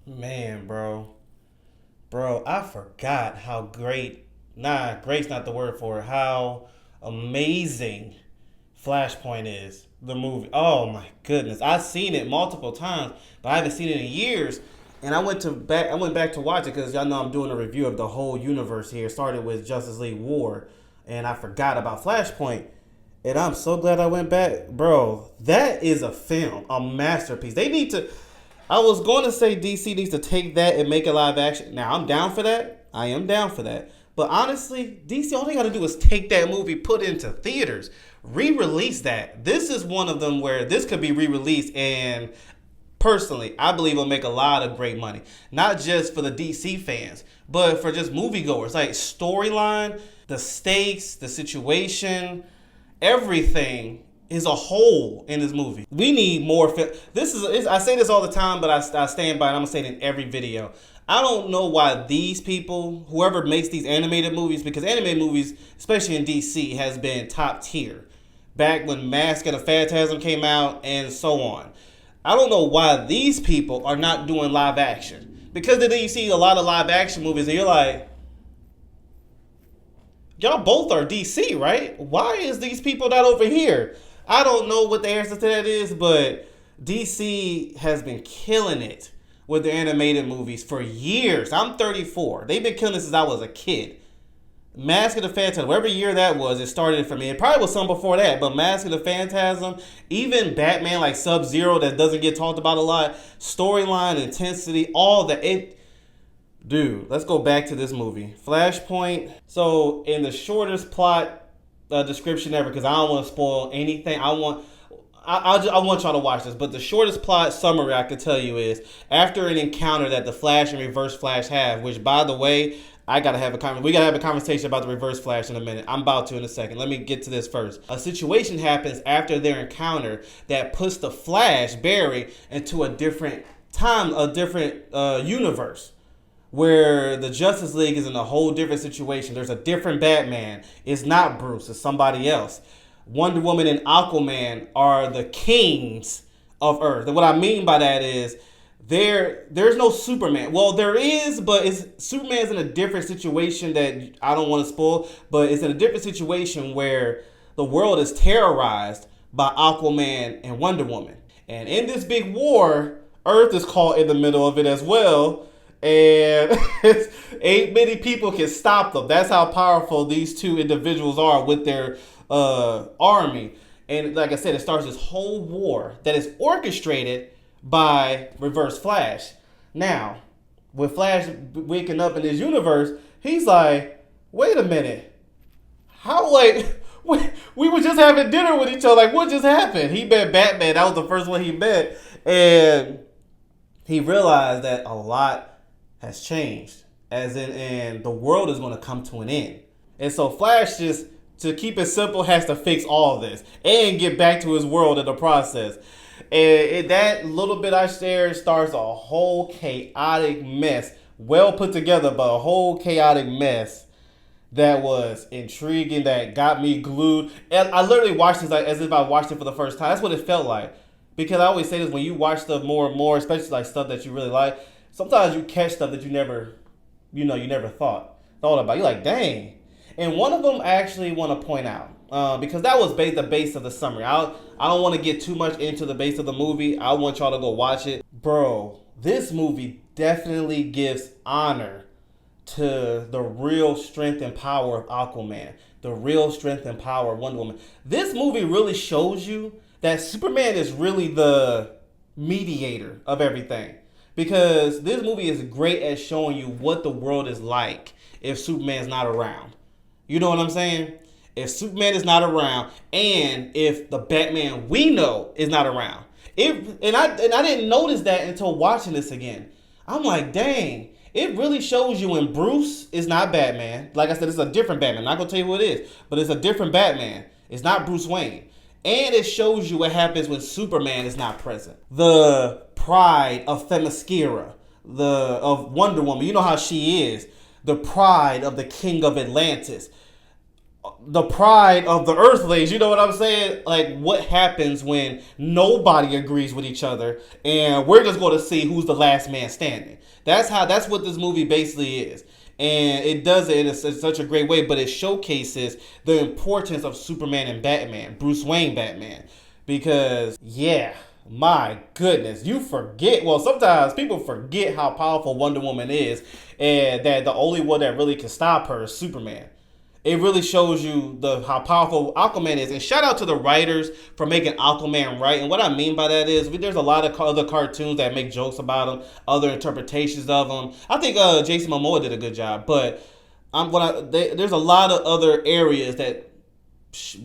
Man, bro. Bro, I forgot how great, nah, great's not the word for it, how amazing Flashpoint is, the movie. Oh my goodness. I've seen it multiple times, but I haven't seen it in years. And I went back to watch it because y'all know I'm doing a review of the whole universe here. Started with Justice League War, and I forgot about Flashpoint. And I'm so glad I went back. Bro, that is a film, a masterpiece. They need to. I was going to say DC needs to take that and make a live action. Now, I'm down for that. I am down for that. But honestly, DC, all they got to do is take that movie, put it into theaters, re release that. This is one of them where this could be re released. And personally, I believe it'll make a lot of great money. Not just for the DC fans, but for just moviegoers. Like storyline, the stakes, the situation, everything is a whole in this movie. We need more. This is I say this all the time, but I stand by it. I'm gonna say it in every video. I don't know why these people, whoever makes these animated movies, because animated movies, especially in DC, has been top tier. Back when Mask of the Phantasm came out and so on. I don't know why these people are not doing live action. Because then you see a lot of live action movies and you're like, y'all both are DC, right? Why is these people not over here? I don't know what the answer to that is, but DC has been killing it with their animated movies for years. I'm 34. They've been killing it since I was a kid. Mask of the Phantasm, whatever year that was, it started for me. It probably was some before that, but Mask of the Phantasm, even Batman like Sub-Zero that doesn't get talked about a lot, storyline, intensity, all that. Dude, let's go back to this movie. Flashpoint. So, in the shortest plot description ever, because I don't want to spoil anything. I want y'all to watch this, but the shortest plot summary I can tell you is after an encounter that the Flash and Reverse Flash have, which by the way, we gotta have a conversation about the Reverse Flash in a minute. I'm about to in a second. Let me get to this first. A situation happens after their encounter that puts the Flash, Barry, into a different time, a different universe where the Justice League is in a whole different situation. There's a different Batman. It's not Bruce, it's somebody else. Wonder Woman and Aquaman are the kings of Earth. And what I mean by that is there's no Superman. Well, there is, but Superman's in a different situation that I don't want to spoil, but it's in a different situation where the world is terrorized by Aquaman and Wonder Woman. And in this big war, Earth is caught in the middle of it as well. And ain't many people can stop them. That's how powerful these two individuals are with their army. And like I said, it starts this whole war that is orchestrated by Reverse Flash. Now, with Flash waking up in this universe, he's like, wait a minute. How, like, we were just having dinner with each other. Like, what just happened? He met Batman. That was the first one he met. And he realized that a lot has changed, and the world is going to come to an end. And so Flash, just to keep it simple, has to fix all of this and get back to his world in the process. And that little bit I shared starts a whole chaotic mess, well put together, but a whole chaotic mess that was intriguing, that got me glued. And I literally watched this like as if I watched it for the first time. That's what it felt like. Because I always say this, when you watch stuff more and more, especially like stuff that you really like, sometimes you catch stuff that you never thought about. You're like, dang. And one of them I actually want to point out, because that was the base of the summary. I don't want to get too much into the base of the movie. I want y'all to go watch it. Bro, this movie definitely gives honor to the real strength and power of Aquaman, the real strength and power of Wonder Woman. This movie really shows you that Superman is really the mediator of everything. Because this movie is great at showing you what the world is like if Superman's not around. You know what I'm saying? If Superman is not around, and if the Batman we know is not around. And I didn't notice that until watching this again. I'm like, dang, it really shows you when Bruce is not Batman. Like I said, it's a different Batman. I'm not going to tell you who it is, but it's a different Batman. It's not Bruce Wayne. And it shows you what happens when Superman is not present. The pride of Themyscira, of Wonder Woman. You know how she is. The pride of the King of Atlantis. the pride of the Earthlings. You know what I'm saying? Like, what happens when nobody agrees with each other, and we're just going to see who's the last man standing. That's what this movie basically is. And it does it in such a great way, but it showcases the importance of Superman and Batman, Bruce Wayne Batman. Because, yeah, my goodness, you forget. Well, sometimes people forget how powerful Wonder Woman is, and that the only one that really can stop her is Superman. It really shows you how powerful Aquaman is. And shout out to the writers for making Aquaman right. And what I mean by that is there's a lot of other cartoons that make jokes about him, other interpretations of him. I think Jason Momoa did a good job, but there's a lot of other areas that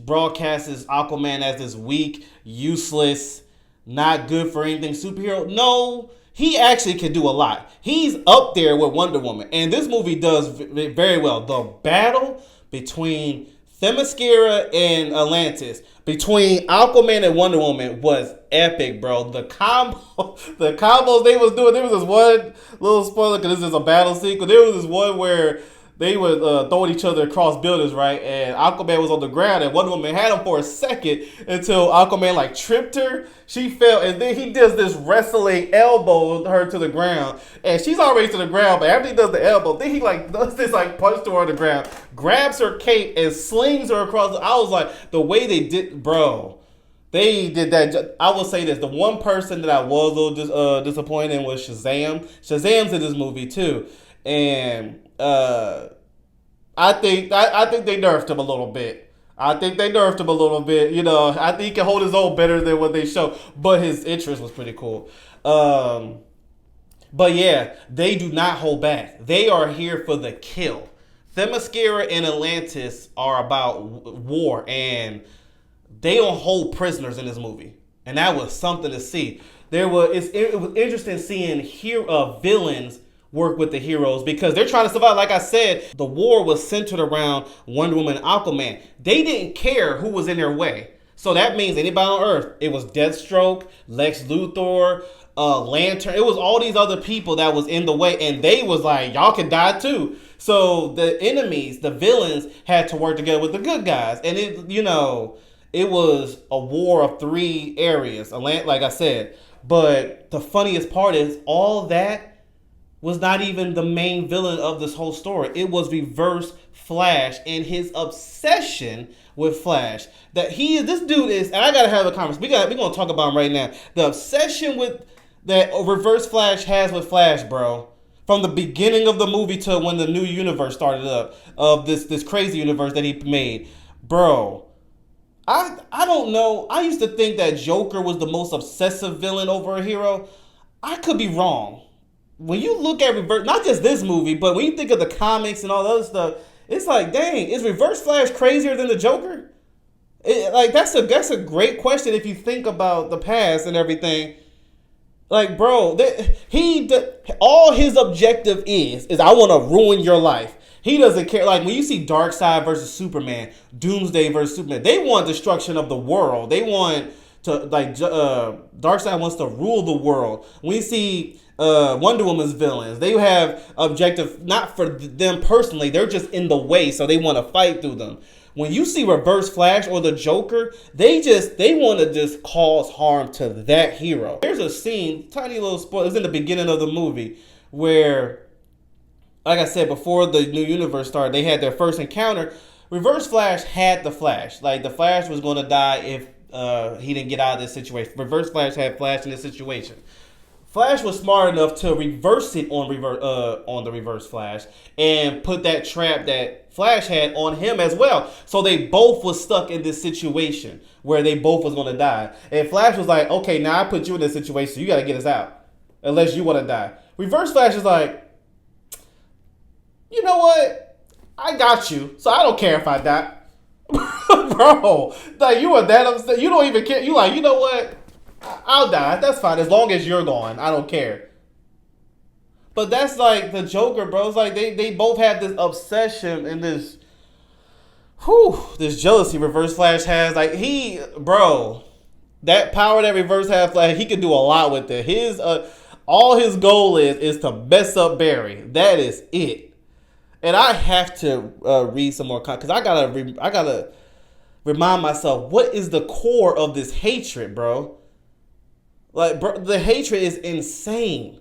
broadcasts Aquaman as this weak, useless, not good for anything superhero. No, he actually can do a lot. He's up there with Wonder Woman, and this movie does very well. The battle between Themyscira and Atlantis, between Aquaman and Wonder Woman, was epic, bro. The combos they was doing. There was this one little spoiler because this is a battle sequence. There was this one where they would throwing each other across buildings, right? And Aquaman was on the ground, and Wonder Woman had him for a second until Aquaman like tripped her. She fell, and then he does this wrestling elbow her to the ground, and she's already to the ground. But after he does the elbow, then he like does this like punch to her on the ground, grabs her cape and slings her across. I was like, the way they did, bro. They did that. I will say this: the one person that I was a little disappointed in was Shazam. Shazam's in this movie too, and I think they nerfed him a little bit. You know, I think he can hold his own better than what they show. But his interest was pretty cool. But yeah, they do not hold back. They are here for the kill. Themyscira and Atlantis are about war, and they don't hold prisoners in this movie, and that was something to see. It was interesting seeing villains work with the heroes because they're trying to survive. Like I said, the war was centered around Wonder Woman and Aquaman. They didn't care who was in their way. So that means anybody on Earth. It was Deathstroke, Lex Luthor, Lantern. It was all these other people that was in the way, and they was like, y'all can die too. So the enemies, the villains, had to work together with the good guys. And it was a war of three areas, like I said. But the funniest part is all that was not even the main villain of this whole story. It was Reverse Flash and his obsession with Flash. This dude is, and I gotta have a conversation. We're gonna talk about him right now. The obsession that Reverse Flash has with Flash, bro. From the beginning of the movie to when the new universe started up, of this crazy universe that he made, bro. I don't know. I used to think that Joker was the most obsessive villain over a hero. I could be wrong. When you look at not just this movie, but when you think of the comics and all the other stuff, it's like, dang, is Reverse Flash crazier than the Joker? That's a great question if you think about the past and everything. Like, bro, all his objective is I want to ruin your life. He doesn't care. Like, when you see Darkseid versus Superman, Doomsday versus Superman, they want destruction of the world. They want to, Darkseid wants to rule the world. When you see Wonder Woman's villains, they have objective not for them personally. They're just in the way, so they want to fight through them. When you see Reverse Flash or the Joker, they want to just cause harm to that hero. There's a scene, tiny little spoiler, it's in the beginning of the movie, where, like I said, before the new universe started, they had their first encounter. Reverse Flash had the Flash. Like, the Flash was going to die if he didn't get out of this situation. Reverse Flash had Flash in this situation. Flash was smart enough to reverse it on the Reverse Flash and put that trap that Flash had on him as well. So they both was stuck in this situation where they both was going to die. And Flash was like, okay, now I put you in this situation, so you got to get us out unless you want to die. Reverse Flash is like, you know what? I got you, so I don't care if I die. Bro, like, you are that upset. You don't even care. You like, you know what? I'll die. That's fine. As long as you're gone. I don't care. But that's like the Joker, bro. It's like they both have this obsession and this jealousy Reverse Flash has. Like, that power that Reverse has, Flash, he can do a lot with it. All his goal is to mess up Barry. That is it. And I have to read some more because I gotta remind myself what is the core of this hatred, bro. Like, bro, the hatred is insane.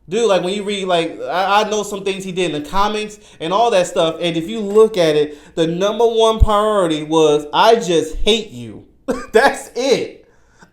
Dude, like when you read, like I know some things he did in the comics and all that stuff, and if you look at it, the number one priority was I just hate you. That's it.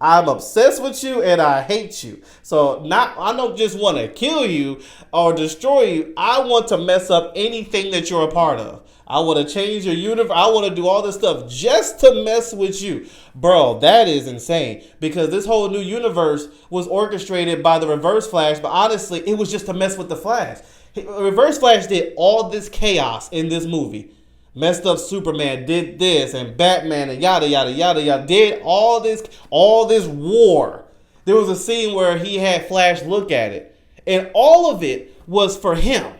I'm obsessed with you and I hate you. So not I don't just want to kill you or destroy you. I want to mess up anything that you're a part of. I want to change your universe. I want to do all this stuff just to mess with you. Bro, that is insane. Because this whole new universe was orchestrated by the Reverse Flash. But honestly, it was just to mess with the Flash. Reverse Flash did all this chaos in this movie. Messed up Superman, did this, and Batman, and yada, yada, yada, yada. Did all this war. There was a scene where he had Flash look at it. And all of it was for him.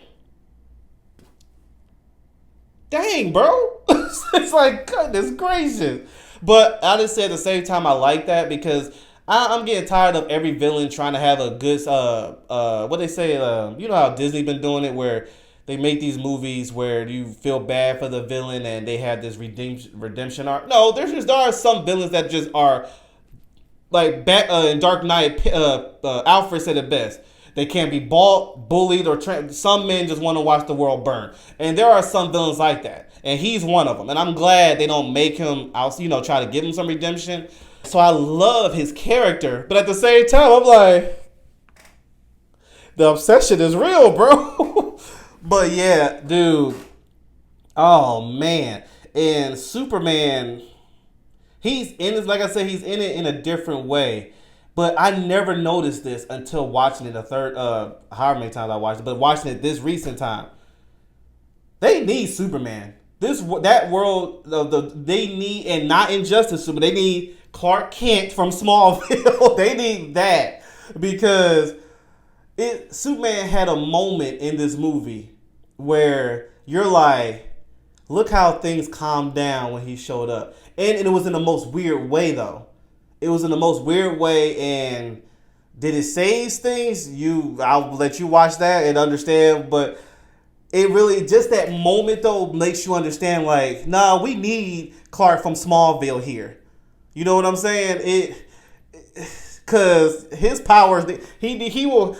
Dang, bro. It's like, goodness gracious. But I just say at the same time, I like that because I'm getting tired of every villain trying to have a good, what they say, you know how Disney been doing it where they make these movies where you feel bad for the villain and they have this redemption arc. No, there are some villains that just are like in Dark Knight, Alfred said it best. They can't be bought, bullied, or some men just want to watch the world burn. And there are some villains like that. And he's one of them. And I'm glad they don't make him, try to give him some redemption. So I love his character. But at the same time, I'm like, the obsession is real, bro. But yeah, dude. Oh, man. And Superman, he's in it, like I said, he's in it in a different way. But I never noticed this until watching it however many times I watched it, but watching it this recent time. They need Superman. That world they need, and not Injustice Superman. They need Clark Kent from Smallville. They need that because Superman had a moment in this movie where you're like, look how things calmed down when he showed up, and it was in the most weird way though. It was in the most weird way, and did it save things? I'll let you watch that and understand, but it really, just that moment though, makes you understand like, nah, we need Clark from Smallville here. You know what I'm saying? Because his powers, he will,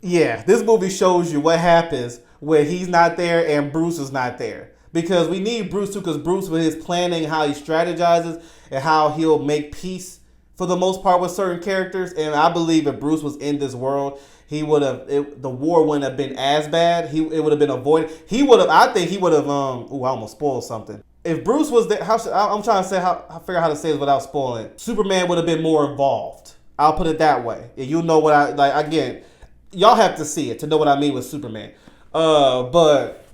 yeah, this movie shows you what happens when he's not there and Bruce is not there. Because we need Bruce too, because Bruce, with his planning, how he strategizes, and how he'll make peace for the most part with certain characters. And I believe if Bruce was in this world, the war wouldn't have been as bad. It would have been avoided. I think he would have, I almost spoiled something. If Bruce was there, I'm trying to figure out how to say this without spoiling. Superman would have been more involved. I'll put it that way. And you know what I, like, again, y'all have to see it to know what I mean with Superman. But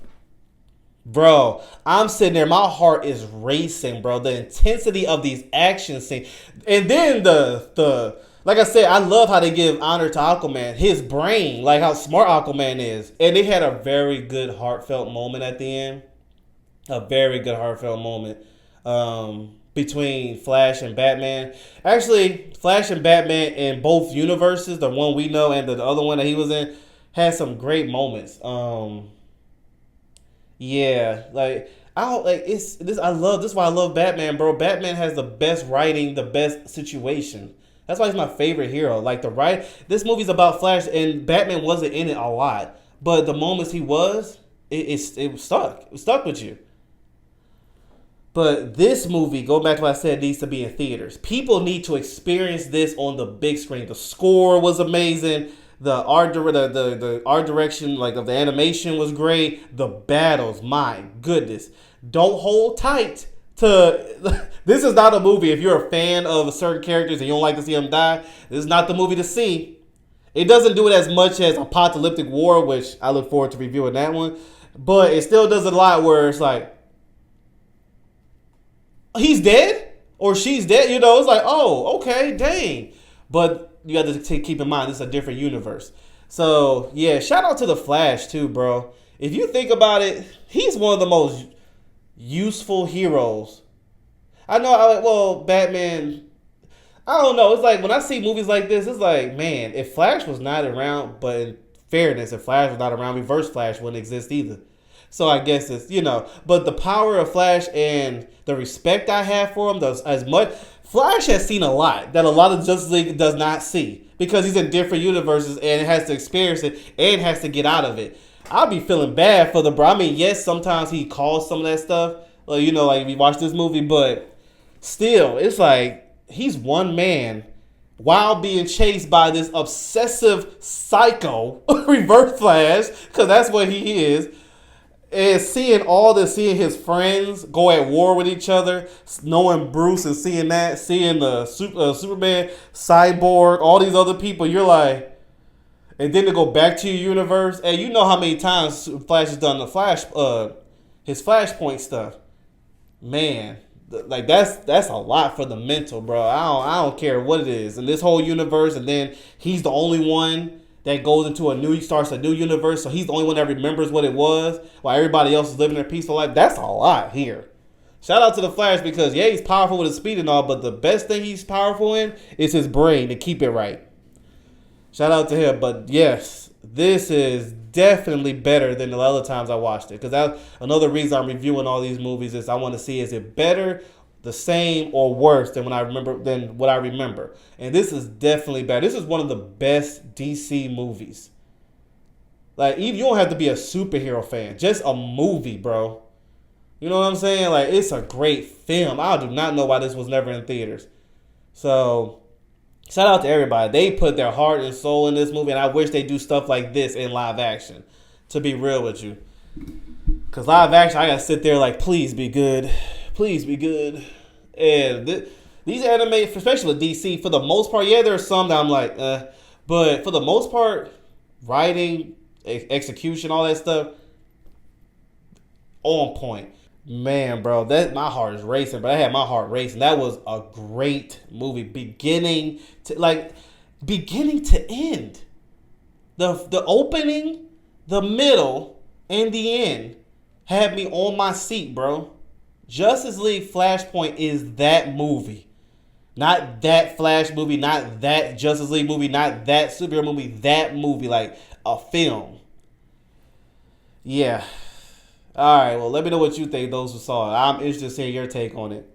bro, I'm sitting there, my heart is racing, bro. The intensity of these action scenes. And then the like I said, I love how they give honor to Aquaman. His brain, like how smart Aquaman is. And they had a very good heartfelt moment at the end. A very good heartfelt moment between Flash and Batman. Actually, Flash and Batman in both universes, the one we know and the other one that he was in, had some great moments. Yeah, like I don't like it's this. This is why I love Batman, bro. Batman has the best writing, the best situation. That's why he's my favorite hero. Like this movie's about Flash, and Batman wasn't in it a lot, but the moments he was, it was stuck. It was stuck with you. But this movie, go back to what I said, needs to be in theaters. People need to experience this on the big screen. The score was amazing. The art direction, like of the animation, was great. The battles, my goodness. Don't hold tight to. This is not a movie. If you're a fan of certain characters and you don't like to see them die, this is not the movie to see. It doesn't do it as much as Apocalyptic War, which I look forward to reviewing that one. But it still does a lot where it's like, he's dead or she's dead. You know, it's like, oh, okay, dang. But you got to keep in mind, this is a different universe. So, yeah, shout out to The Flash, too, bro. If you think about it, he's one of the most useful heroes. I know, Batman, I don't know. It's like, when I see movies like this, it's like, man, if Flash was not around, but in fairness, if Flash was not around, Reverse Flash wouldn't exist either. So I guess it's, but the power of Flash and the respect I have for him does as much. Flash has seen a lot that a lot of Justice League does not see because he's in different universes and has to experience it and has to get out of it. I'll be feeling bad for the bro. I mean, yes, sometimes he calls some of that stuff, like we watched this movie, but still, it's like he's one man while being chased by this obsessive psycho Reverse Flash, because that's what he is. And seeing his friends go at war with each other, knowing Bruce and seeing the Superman, Cyborg, all these other people, you're like, and then to go back to your universe, and you know how many times Flash has done his Flashpoint stuff, man. Like that's a lot for the mental, bro. I don't care what it is in this whole universe, and then he's the only one that goes starts a new universe, so he's the only one that remembers what it was, while everybody else is living their peaceful life. That's a lot here. Shout out to the Flash because he's powerful with his speed and all, but the best thing he's powerful in is his brain to keep it right. Shout out to him, but yes, this is definitely better than the other times I watched it. Because that's another reason I'm reviewing all these movies is I want to see, is it better, the same, or worse than what I remember. And this is definitely better. This is one of the best DC movies. Like, you don't have to be a superhero fan, just a movie, bro. You know what I'm saying? Like, it's a great film. I do not know why this was never in theaters. So shout out to everybody. They put their heart and soul in this movie, and I wish they do stuff like this in live action, to be real with you. Because live action, I got to sit there like, please be good. Please be good. And these anime, especially with DC, for the most part, yeah, there are some that I'm like, but for the most part, writing, execution, all that stuff, on point. Man, bro, my heart is racing, but I had my heart racing. That was a great movie, beginning to end. The opening, the middle, and the end had me on my seat, bro. Justice League Flashpoint is that movie. Not that Flash movie, not that Justice League movie, not that superhero movie, that movie, like a film. Yeah. All right, well, let me know what you think, those who saw it. I'm interested to hear your take on it.